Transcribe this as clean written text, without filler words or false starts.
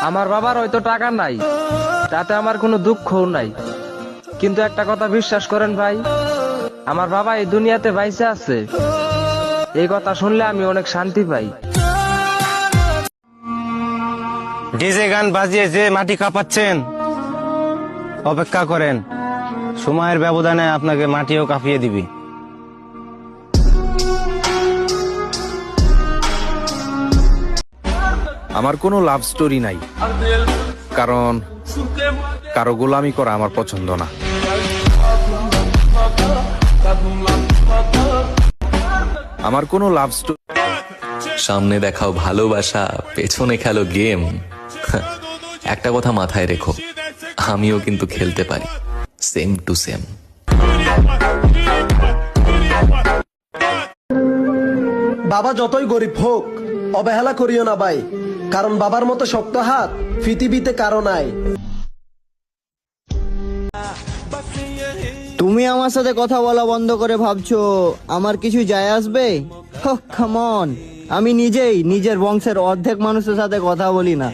আমার বাবার হয়তো টাকা নাই, তাতে আমার কোনো দুঃখও নাই, কিন্তু একটা কথা বিশ্বাস করেন ভাই, আমার বাবা এই দুনিয়াতে বাইসে আছে, এই কথা শুনলে আমি অনেক শান্তি পাই। ডিজে গান বাজিয়ে যে মাটি কাঁপাচ্ছেন, অপেক্ষা করেন, সময়ের ব্যবধানে আপনাকে মাটিও কাঁপিয়ে দিবি। আমার কোনো লাভ স্টোরি নাই, কারণ কারো গোলামি করা আমার পছন্দ না। আমার কোনো লাভ স্টোরি। সামনে দেখাও ভালোবাসা, পেছনে খেলো গেম। একটা কথা মাথায় রেখো, আমিও কিন্তু খেলতে পারি, সেম টু সেম। বাবা যতই গরিব হোক, অবহেলা করিও না ভাই, কারণ বাবার মতো শক্ত হাত পৃথিবীতে কারো নাই। তুমি আমার সাথে কথা বলা বন্ধ করে ভাবছো আমার কিছু যায় আসবে? কাম অন, আমি নিজেই নিজের বংশের অর্ধেক মানুষের সাথে কথা বলি না।